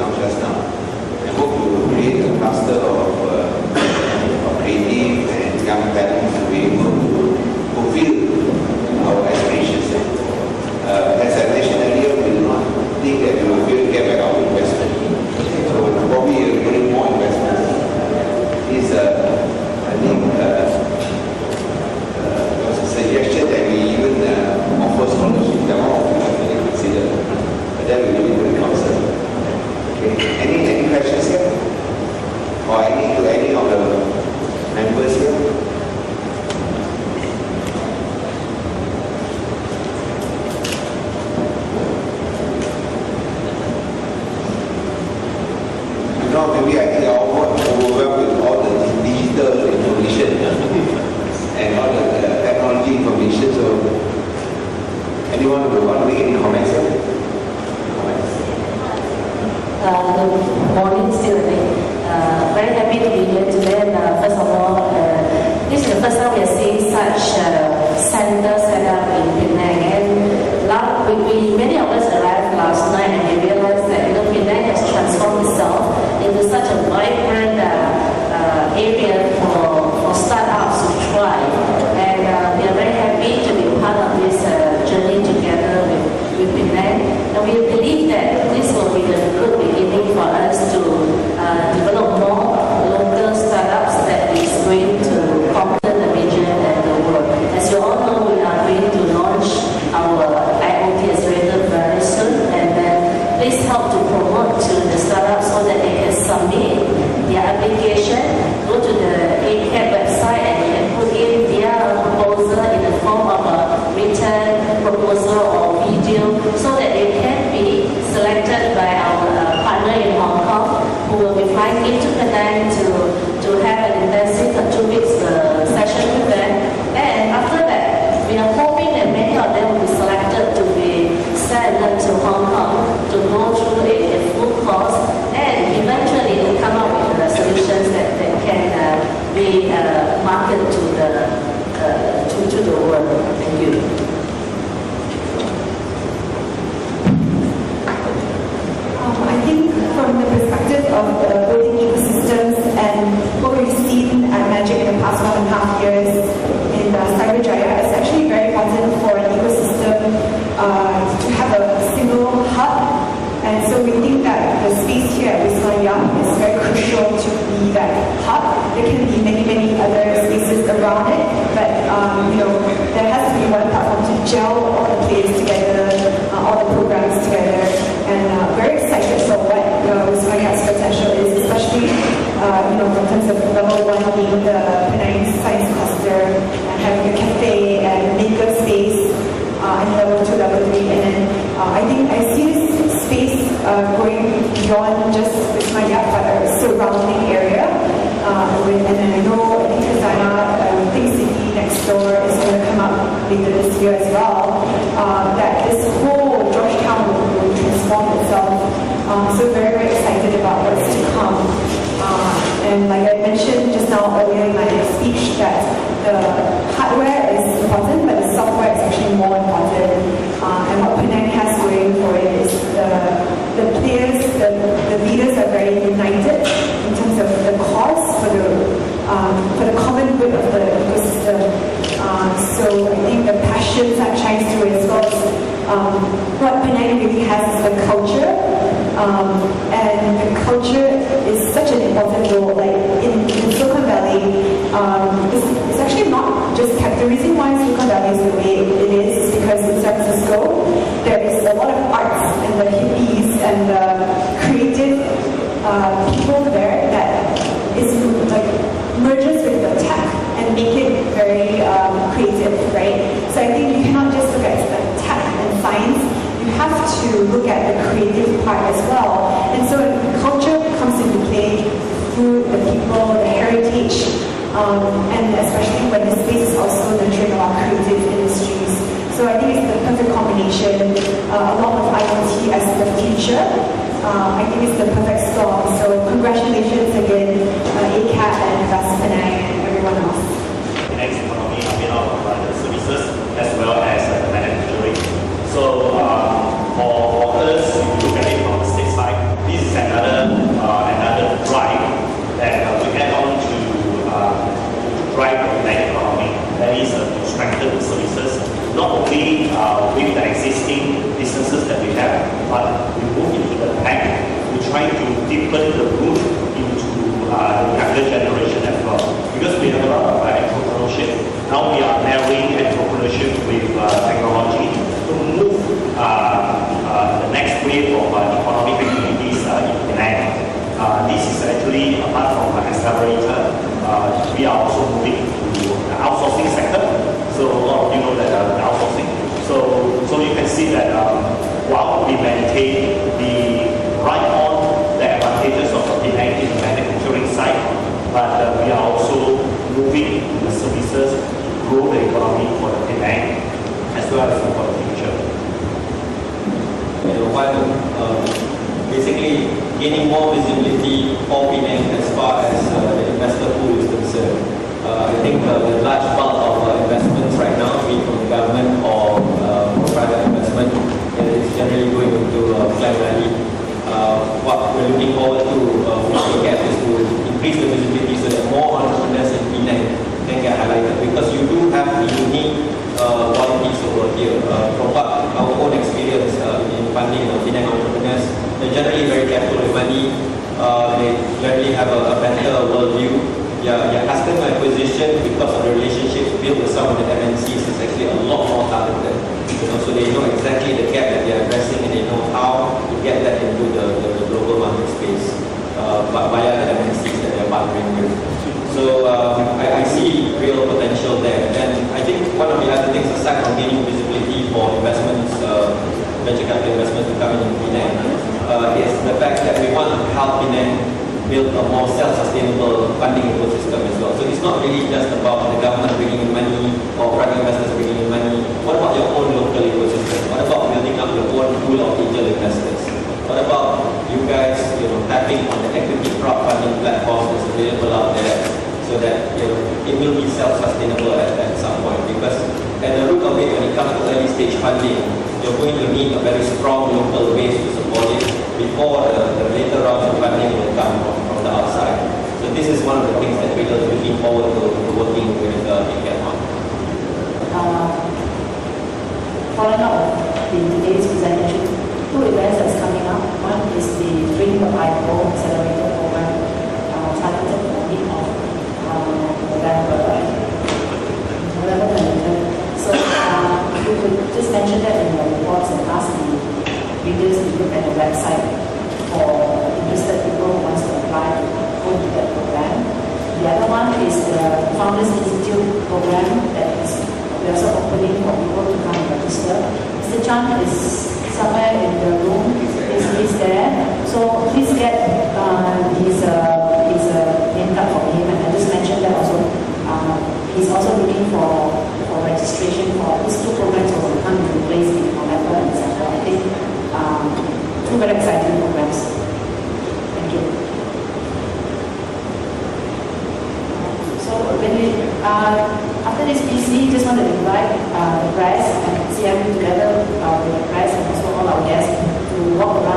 announced just now. I hope to create a cluster of creative and young talents to be able to fulfill our aspirations. As I mentioned earlier, we do not think that we will get back our investment. So probably getting more investment is, I think, there was a suggestion that we even offer scholarship. That one we have to consider. But then we will need to consider. Okay. Any questions here? Or any of the members here? Maybe I think all overwhelmed with all the digital information and all the technology information. So, anyone would want to make any comments here? Good morning, still very happy to be here today. First of all, this is the first time we are seeing such center set up in Penang. And many of us arrived last night and we realized that Penang has transformed itself into such a vibrant area for startups to thrive. And we are very happy to be part of this journey together with Penang. And we believe that this will be the good beginning for us to develop more local startups that is going to conquer the region and the world. As you all know, we are going to launch our IoT accelerator very soon, and then please help to promote to the startups so that they can submit their application, go to the ACAP website and they can put in their proposal in the form of a written proposal or video so that they can be selected by our partner in Hong Kong, who will be flying into Penang to have an intensive 2 weeks session with them. And after that, we are hoping that many of them will be selected to be sent to Hong Kong to go through a full course and eventually to come up with the solutions that can be marketed to the world. Thank you. I think from the perspective of building ecosystems and what we've seen at Magic in the past 1.5 years in Cyberjaya, it's actually very important for an ecosystem to have a single hub. And so we think that the space here at Wisma Young is very crucial to be that hub. There can be many other spaces around it, but there has to be one platform to gel all the players together, all the programs together. And very excited for what Wisma Young's potential is, especially in terms of level 1 being the Penang Science Cluster and having a cafe and maker space, and level 2, level 3, and then I think I see this space going beyond just Wisma Young, but a surrounding area. And then I think Kazana, Think City next door is going to come up later this year as well. That this whole Georgetown will transform itself. So very excited about what's to come. And like I mentioned just now earlier in my speech, that the hardware is important, but the software is actually more important. And what Penang has going for it is the players, the leaders are very united in terms of the cause for the common good of the ecosystem. So I think the passion that shines through as well as what Penang really has is the culture. And the culture is such an important role. Like in Silicon Valley, it's actually not just the reason why Silicon Valley is the way it is because in San Francisco there is a lot of arts and the hippies and the creative people there that is like merges with the tech and make it very creative, right? So I think you cannot just look at the tech and science. You have to look at the creative part as well. And so culture comes into play through the people, the heritage, and especially when the space is also nurturing a lot of creative industries. So I think it's the perfect combination, along with IoT as the future. I think it's the perfect storm. So congratulations again, ACAT and Gus Penang and everyone else. Penang's economy are made up of the services as well as the manufacturing. So for us, if you look at it from the state side, this is an deepen the root into the younger generation as well. Because we have a lot of entrepreneurship. Now we are marrying entrepreneurship with technology to move the next wave of economic activities in Penang. This is actually, apart from an accelerator, we are also moving to the outsourcing sector. So a lot of you know that the outsourcing. So you can see that while we maintain the right on the advantages of Penang in the manufacturing side, but we are also moving to the services to grow the economy for the Penang as well as for the future. Basically gaining more visibility for Penang as far as the investor pool is concerned. I think the large bulk of investments right now, be it from the government or private investment, is generally going into Klang Valley. What we're looking forward to look at is to increase the visibility so that more entrepreneurs in Penang can get highlighted, because you do have the unique qualities over here. From what our own experience in funding Penang entrepreneurs, they're generally very careful with money. They generally have a better worldview. Their customer acquisition, because of the relationships built with some of the MNCs, is actually a lot more targeted. So they know exactly the gap that they are addressing, and they know how to get that into the global market space, but via the MNCs that they're partnering with. So I see real potential there. And I think one of the other things, aside from gaining visibility for investments, venture capital investments to come in Penang, is the fact that we want to help Penang build a more self-sustainable funding ecosystem as well. So it's not really just about the government bringing in money or private investors bringing in money. What about your own local ecosystem? What about building up your own pool of angel investors? What about you guys, tapping on the equity crowdfunding platforms that's available out there, so that it will be self-sustainable at some point? Because at the root of it, when it comes to early stage funding, you're going to need a very strong local base to support it before the later rounds of funding will come from the outside. So this is one of the things that we're looking forward to working with INCAP on. Following up in today's presentation, two events that's coming up. One is the Dream of IPO Accelerator Program, targeted for mid of November 23rd. So you could just mention that in your reports and ask the readers to look at the website for interested people who want to apply to go to that program. The other one is the Founders Institute program that is we are also opening for people to come and register. Mr. Chan is somewhere in the room. He's there. So please get his name card for him. And I just mentioned that also he's also looking for registration for these two programs that will come into place in November and December. I think two very exciting programs.